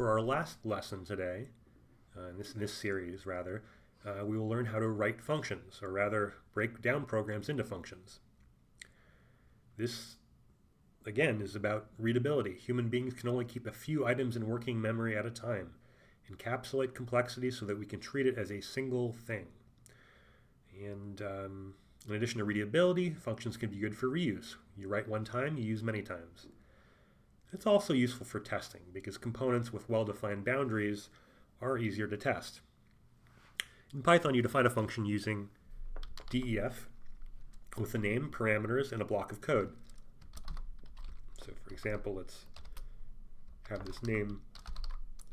For our last lesson today, in this series rather, we will learn how to write functions, or rather break down programs into functions. This, again, is about readability. Human beings can only keep a few items in working memory at a time, encapsulate complexity so that we can treat it as a single thing. And in addition to readability, functions can be good for reuse. You write one time, you use many times. It's also useful for testing because components with well-defined boundaries are easier to test. In Python, you define a function using def with a name, parameters, and a block of code. So for example, let's have this name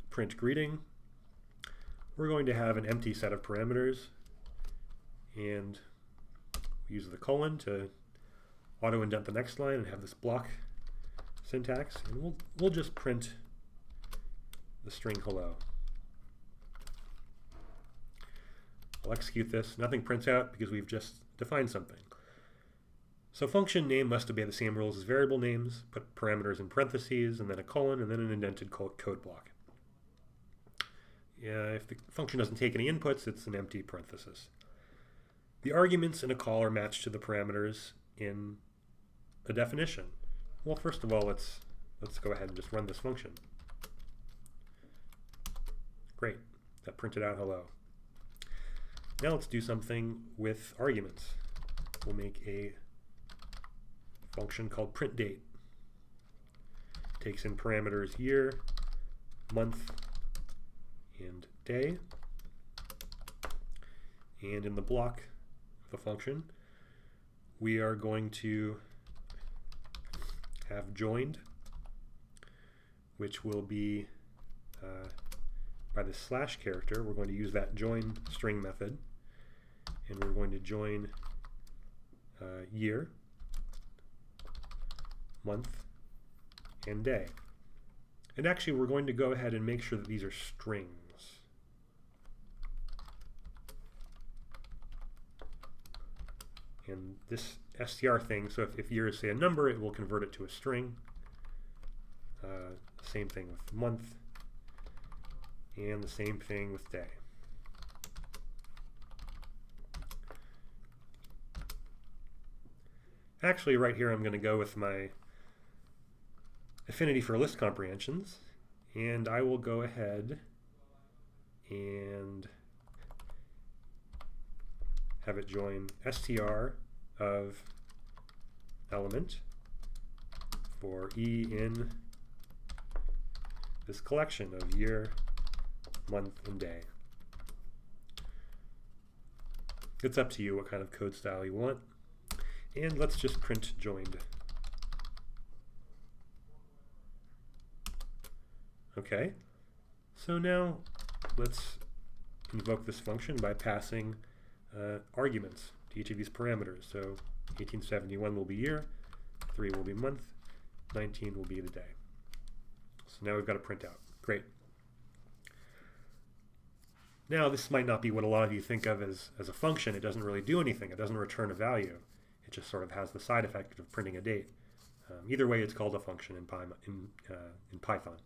print greeting. We're going to have an empty set of parameters, and we use the colon to auto-indent the next line and have this block syntax, and we'll just print the string hello. I'll execute this. Nothing prints out because we've just defined something. So function name must obey the same rules as variable names. Put parameters in parentheses, and then a colon, and then an indented code block. If the function doesn't take any inputs, it's an empty parenthesis. The arguments in a call are matched to the parameters in a definition. Well, first of all, let's go ahead and just run this function. Great, that printed out hello. Now let's do something with arguments. We'll make a function called printDate. Takes in parameters year, month, and day. And in the block of the function, we are going to have joined, which will be by the slash character. We're going to use that join string method, and we're going to join year, month, and day. And actually, we're going to go ahead and make sure that these are strings. And this str thing, so if year is, say, a number, it will convert it to a string. Same thing with month, and the same thing with day. Actually, right here, I'm going to go with my affinity for list comprehensions, and I will go ahead and have it join str of element for e in this collection of year, month, and day. It's up to you what kind of code style you want. And let's just print joined. Okay, so now let's invoke this function by passing arguments to each of these parameters. So 1871 will be year, 3 will be month, 19 will be the day. So now we've got a printout. Great. Now this might not be what a lot of you think of as a function. It doesn't really do anything. It doesn't return a value. It just sort of has the side effect of printing a date. Either way, it's called a function in Python.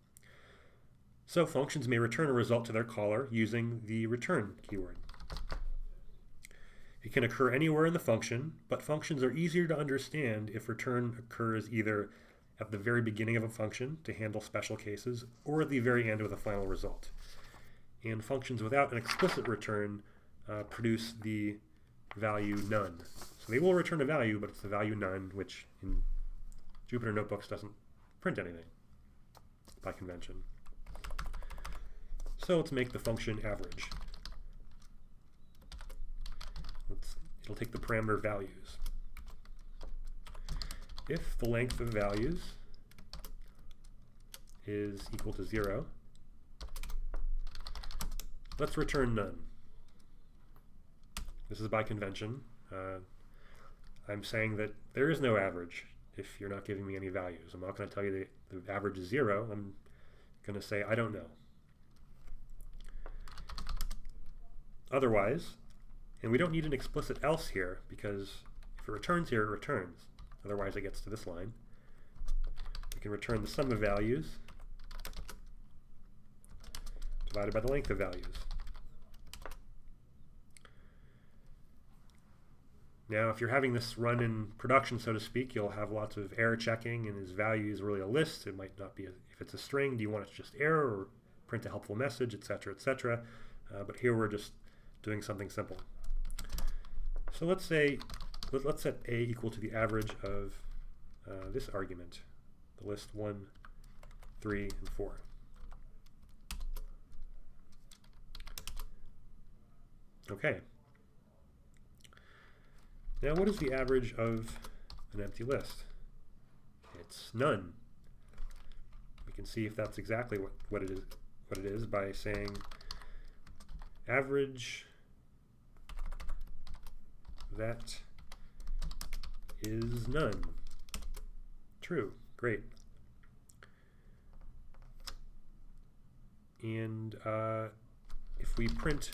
So functions may return a result to their caller using the return keyword. It can occur anywhere in the function, but functions are easier to understand if return occurs either at the very beginning of a function to handle special cases, or at the very end with a final result. And functions without an explicit return produce the value none. So they will return a value, but it's the value none, which in Jupyter Notebooks doesn't print anything by convention. So let's make the function average. It'll take the parameter values. If the length of values is equal to 0, let's return none. This is by convention. I'm saying that there is no average if you're not giving me any values. I'm not going to tell you the average is 0. I'm going to say I don't know. Otherwise, and we don't need an explicit else here, because if it returns here, it returns. Otherwise, it gets to this line. We can return the sum of values divided by the length of values. Now, if you're having this run in production, so to speak, you'll have lots of error checking, and this value is really a list. It might not be, if it's a string, do you want it to just error or print a helpful message, etc., etc. But here we're just doing something simple. So let's say, let's set a equal to the average of this argument, the list 1, 3, and 4. Okay. Now, what is the average of an empty list? It's none. We can see if that's exactly what it is by saying average that is none. True. Great. And if we print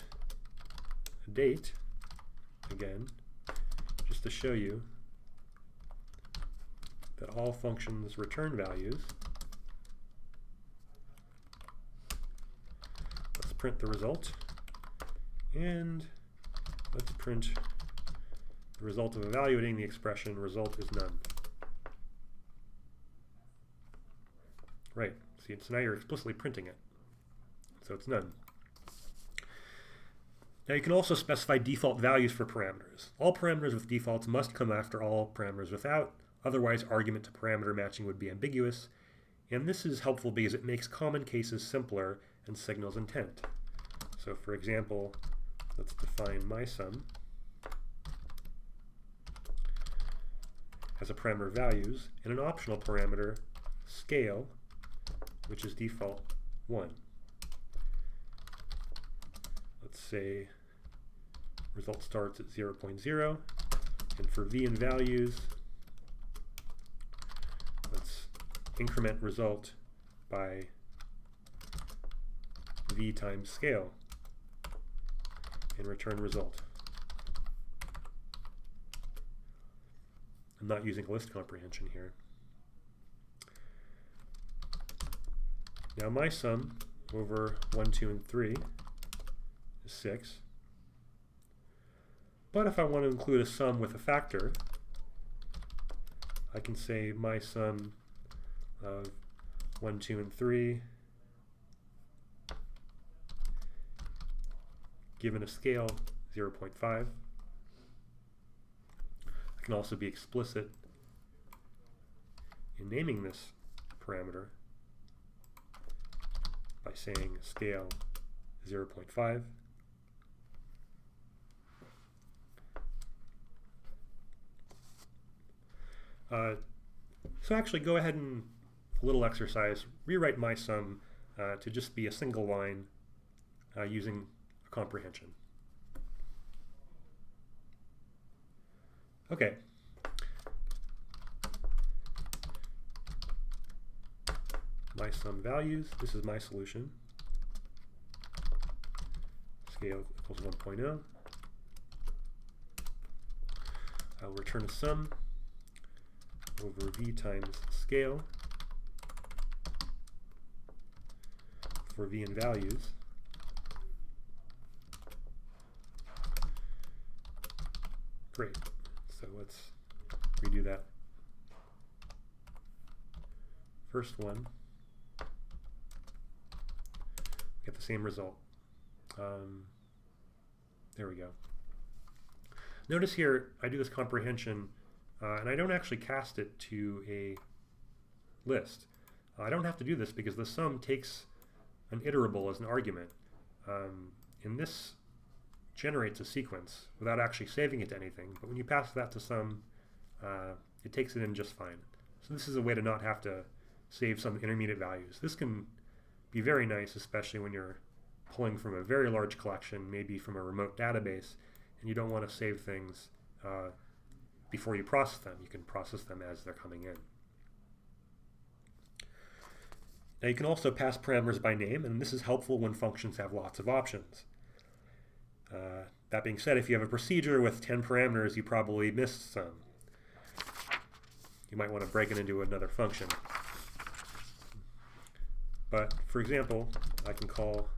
a date again, just to show you that all functions return values, let's print the result, and let's print the result of evaluating the expression result is none. Right, see, so now you're explicitly printing it, so it's none. Now you can also specify default values for parameters. All parameters with defaults must come after all parameters without, otherwise argument to parameter matching would be ambiguous, and this is helpful because it makes common cases simpler and signals intent. So for example, let's define mySum as a parameter values and an optional parameter scale, which is default 1. Let's say result starts at 0.0, and for v in values, let's increment result by v times scale and return result. I'm not using list comprehension here. Now my sum over 1, 2, and 3 is 6. But if I want to include a sum with a factor, I can say my sum of 1, 2, and 3 given a scale 0.5. I can also be explicit in naming this parameter by saying scale 0.5. So actually go ahead and, a little exercise, rewrite my sum to just be a single line using a comprehension. Okay. My sum values, this is my solution. Scale equals 1.0. I'll return a sum over v times scale for v in values. Great. So let's redo that. First one, get the same result. There we go. Notice here I do this comprehension and I don't actually cast it to a list. I don't have to do this because the sum takes an iterable as an argument. And this generates a sequence without actually saving it to anything. But when you pass that to sum, it takes it in just fine. So this is a way to not have to save some intermediate values. This can be very nice, especially when you're pulling from a very large collection, maybe from a remote database, and you don't want to save things before you process them. You can process them as they're coming in. Now you can also pass parameters by name, and this is helpful when functions have lots of options. That being said, if you have a procedure with 10 parameters, you probably missed some. You might want to break it into another function. But for example, I can call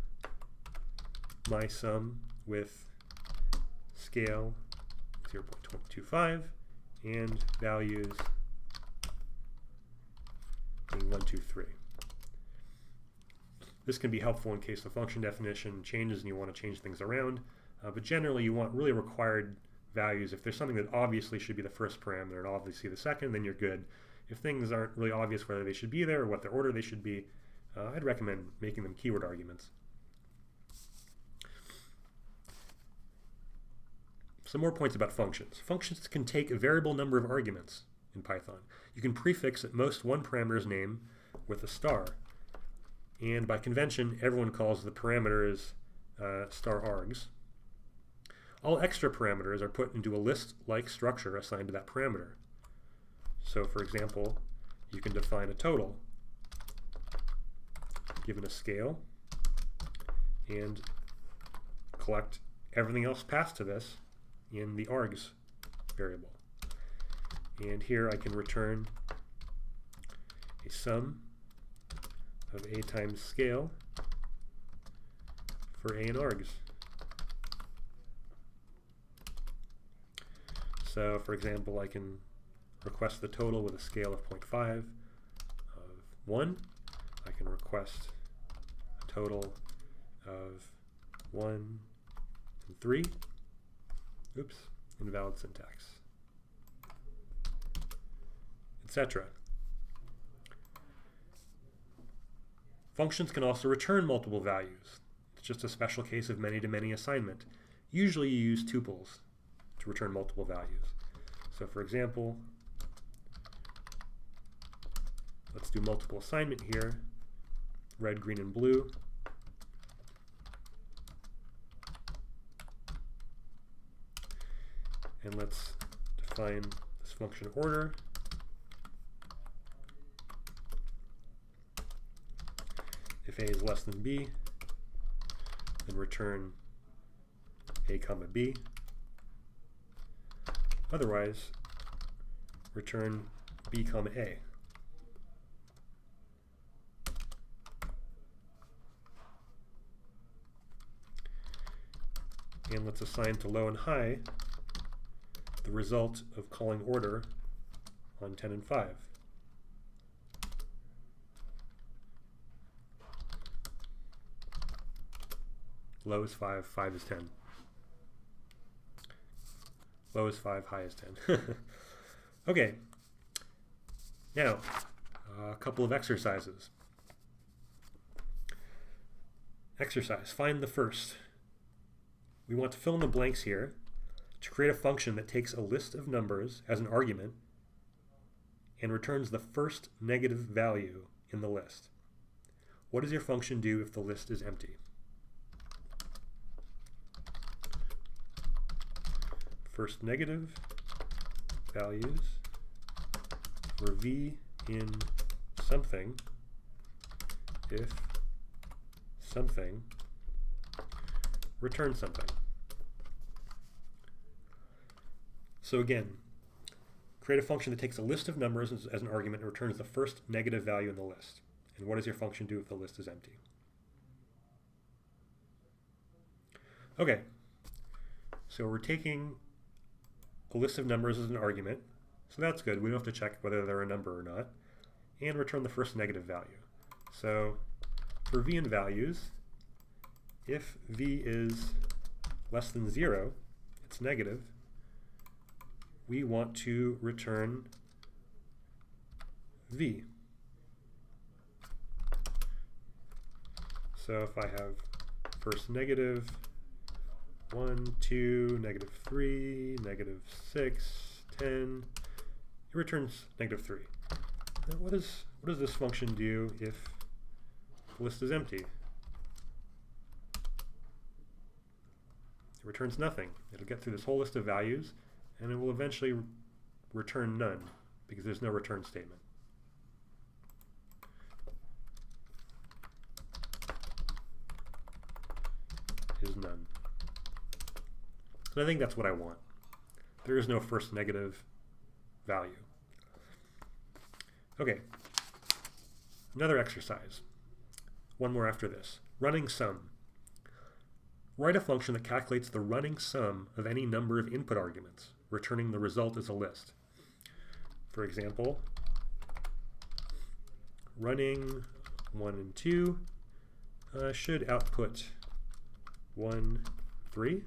my sum with scale 0.25 and values being 1, 2, 3. This can be helpful in case the function definition changes and you want to change things around, but generally you want really required values. If there's something that obviously should be the first parameter and obviously the second, then you're good. If things aren't really obvious whether they should be there or what the order they should be, I'd recommend making them keyword arguments. Some more points about functions. Functions can take a variable number of arguments in Python. You can prefix at most one parameter's name with a star. And by convention, everyone calls the parameters star args. All extra parameters are put into a list-like structure assigned to that parameter. So for example, you can define a total given a scale and collect everything else passed to this in the args variable. And here I can return a sum of a times scale for a in args. So for example, I can request the total with a scale of 0.5 of 1. I can request a total of 1 and 3. Oops, invalid syntax, etc. Functions can also return multiple values. It's just a special case of many-to-many assignment. Usually you use tuples to return multiple values. So for example, let's do multiple assignment here, red, green, and blue. And let's define this function order. If a is less than b, then return a comma b. Otherwise, return b comma a. And let's assign to low and high the result of calling order on 10 and 5. Low is 5, 5 is 10. Low is 5, high is 10. Okay, now a couple of exercises. Exercise, find the first. We want to fill in the blanks here to create a function that takes a list of numbers as an argument and returns the first negative value in the list. What does your function do if the list is empty? First negative values for v in something if something returns something. So again, create a function that takes a list of numbers as an argument and returns the first negative value in the list. And what does your function do if the list is empty? Okay, so we're taking a list of numbers as an argument, so that's good. We don't have to check whether they're a number or not, and return the first negative value. So for v in values, if v is less than 0, it's negative, we want to return v. So if I have first negative, 1, 2, negative 3, negative 6, 10, it returns negative 3. Now what does this function do if the list is empty? It returns nothing. It'll get through this whole list of values, and it will eventually return none, because there's no return statement. Is none. And I think that's what I want. There is no first negative value. Okay, another exercise. One more after this. Running sum. write a function that calculates the running sum of any number of input arguments, returning the result as a list. For example, running 1 and 2 should output 1, 3.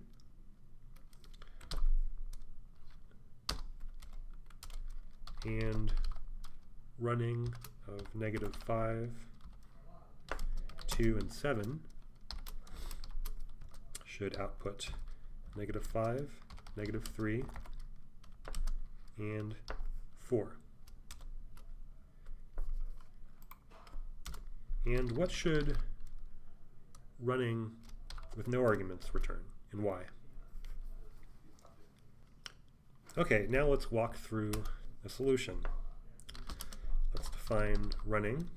And running of -5, 2, and 7 should output -5, -3, and 4. And what should running with no arguments return, and why? Okay, now let's walk through the solution. Let's define running.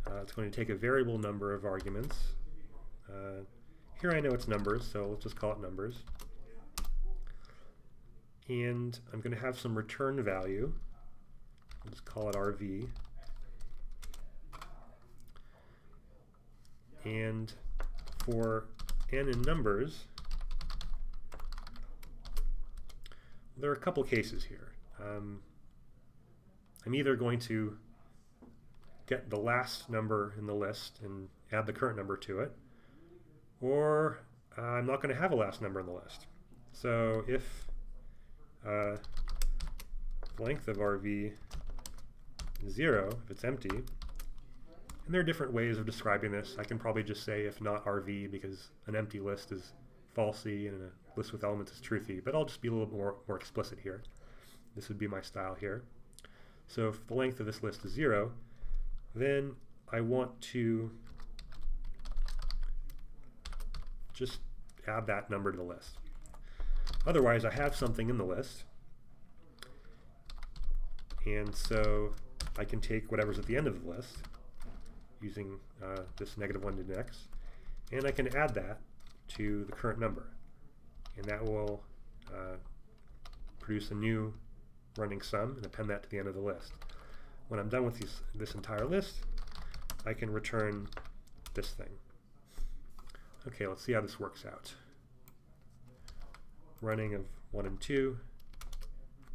It's going to take a variable number of arguments. Here I know it's numbers, so let's just call it numbers. And I'm going to have some return value. Let's call it RV. And for n in numbers, there are a couple cases here. I'm either going to get the last number in the list and add the current number to it, or I'm not going to have a last number in the list. So if length of RV is 0, if it's empty, and there are different ways of describing this. I can probably just say if not RV, because an empty list is falsy and a list with elements is truthy, but I'll just be a little bit more explicit here. This would be my style here. So if the length of this list is 0, then I want to just add that number to the list. Otherwise, I have something in the list, and so I can take whatever's at the end of the list using this -1 index, and I can add that to the current number, and that will produce a new running sum and append that to the end of the list. When I'm done with this entire list, I can return this thing. Okay, let's see how this works out. Running of 1 and 2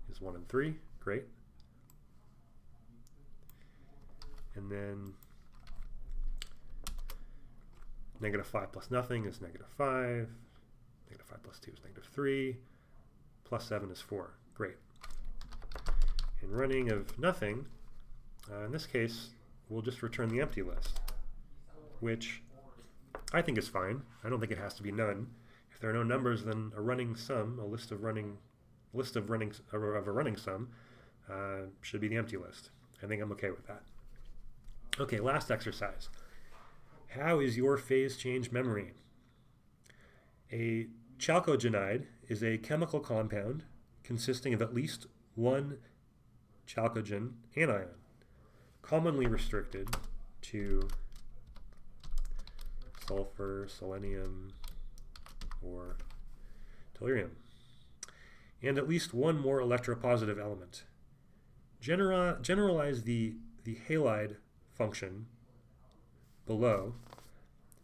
is 1 and 3, great. And then -5 plus nothing is -5, -5 plus 2 is -3, plus 7 is 4, great. And running of nothing, in this case, we'll just return the empty list, which I think is fine. I don't think it has to be none. If there are no numbers, then a running sum, a list of a running sum, should be the empty list. I think I'm okay with that. Okay, last exercise. How is your phase change memory? A chalcogenide is a chemical compound consisting of at least one chalcogen anion, commonly restricted to sulfur, selenium, or tellurium, and at least one more electropositive element. Generalize the halide function below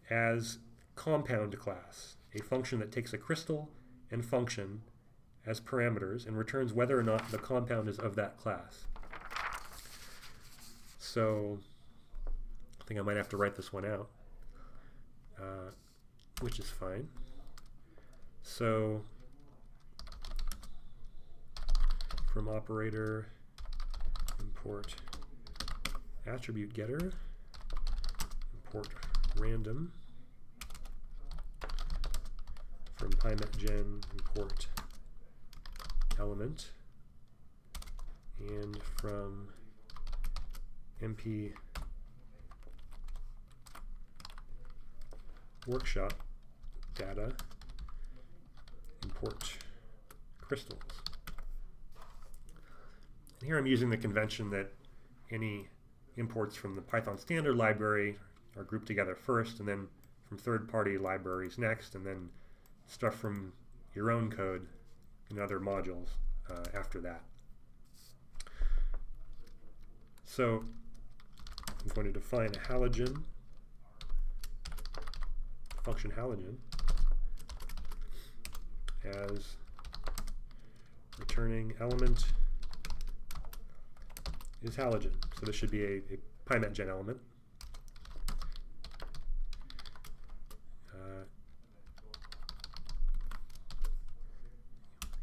as compound class, a function that takes a crystal and function as parameters and returns whether or not the compound is of that class. So I think I might have to write this one out, which is fine. So from operator, import attribute getter, import random, from pymetgen import element, and from mp workshop data import crystals. And here I'm using the convention that any imports from the Python standard library are grouped together first, and then from third-party libraries next, and then stuff from your own code in other modules after that. So I'm going to define a halogen, function halogen, as returning element is halogen. So this should be a PyMatGen element.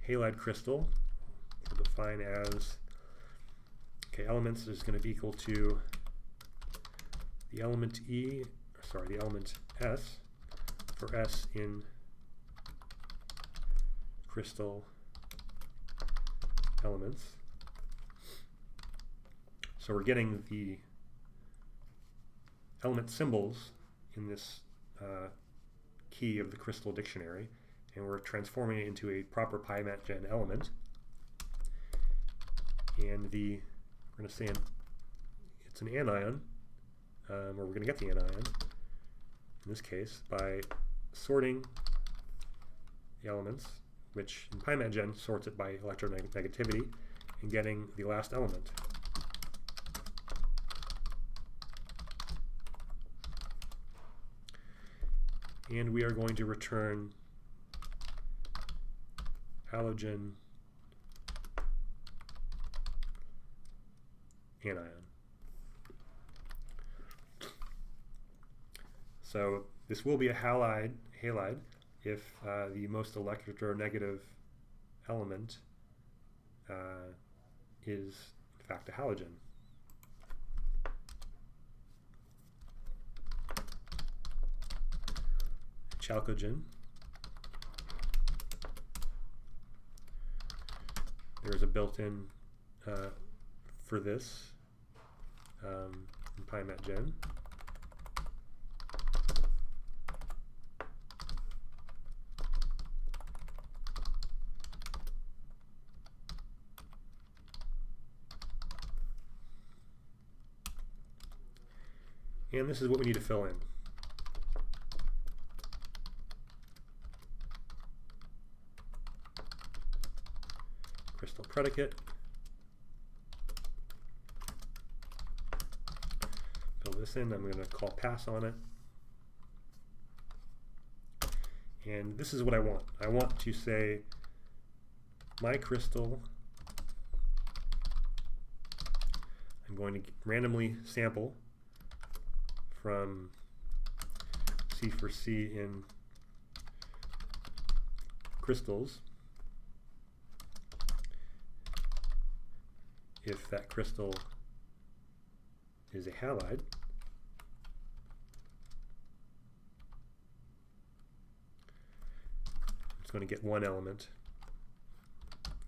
Halide crystal we'll define as, okay, elements is going to be equal to the element the element S for S in crystal elements. So we're getting the element symbols in this key of the crystal dictionary, and we're transforming it into a proper PyMatGen element. And we're going to say it's an anion, or we're going to get the anion in this case by sorting the elements, which in PyMatGen sorts it by electronegativity, and getting the last element. And we are going to return halogen anion. So this will be a halide if the most electronegative element is in fact a halogen. Chalcogen. There's a built-in for this in PyMatGen. And this is what we need to fill in. Crystal predicate. Fill this in. I'm going to call pass on it. And this is what I want. I want to say my crystal. I'm going to randomly sample from C for C in crystals if that crystal is a halide. It's going to get one element,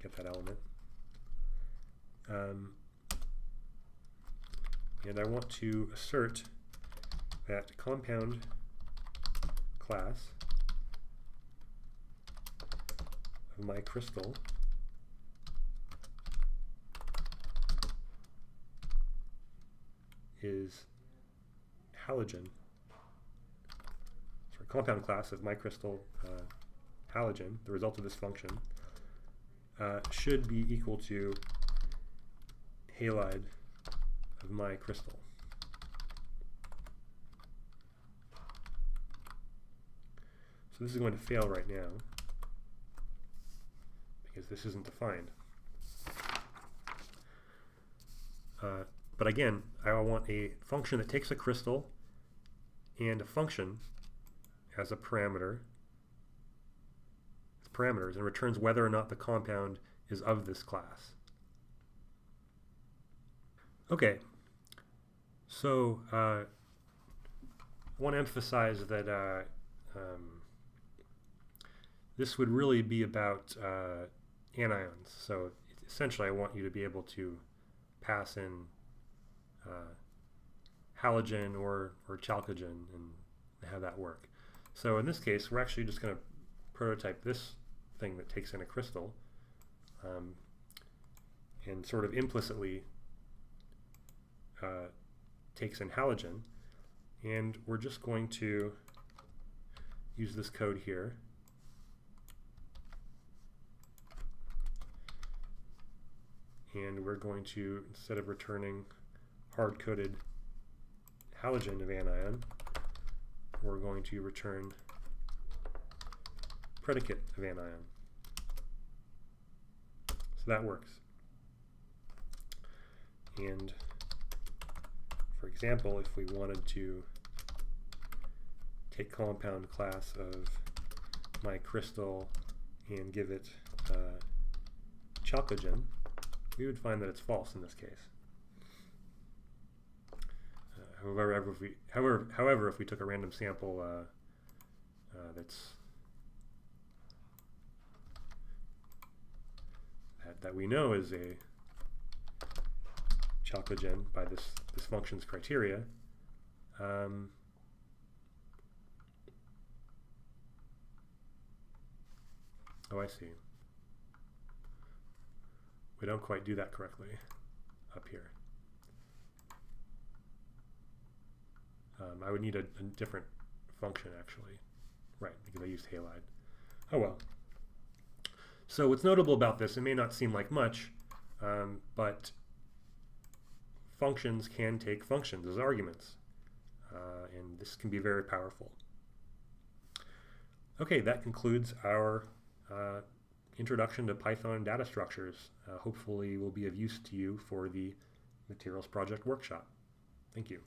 get that element. And I want to assert that compound class of my crystal is halogen. Sorry, compound class of my crystal halogen, the result of this function, should be equal to halide of my crystal. So this is going to fail right now because this isn't defined. But again, I want a function that takes a crystal and a function as a parameter, as parameters, and returns whether or not the compound is of this class. Okay, so I want to emphasize that this would really be about anions. So essentially I want you to be able to pass in halogen or chalcogen and have that work. So in this case, we're actually just going to prototype this thing that takes in a crystal and sort of implicitly takes in halogen. And we're just going to use this code here. And we're going to, instead of returning hard-coded halogen of anion, we're going to return predicate of anion. So that works. And for example, if we wanted to take compound class of my crystal and give it chalcogen, we would find that it's false in this case. However, if we took a random sample that we know is a chalcogen by this function's criteria, oh, I see. We don't quite do that correctly up here. I would need a different function, actually. Right, because I used halide. Oh well. So what's notable about this, it may not seem like much, but functions can take functions as arguments. And this can be very powerful. Okay, that concludes our introduction to Python data structures. Hopefully will be of use to you for the Materials Project workshop. Thank you.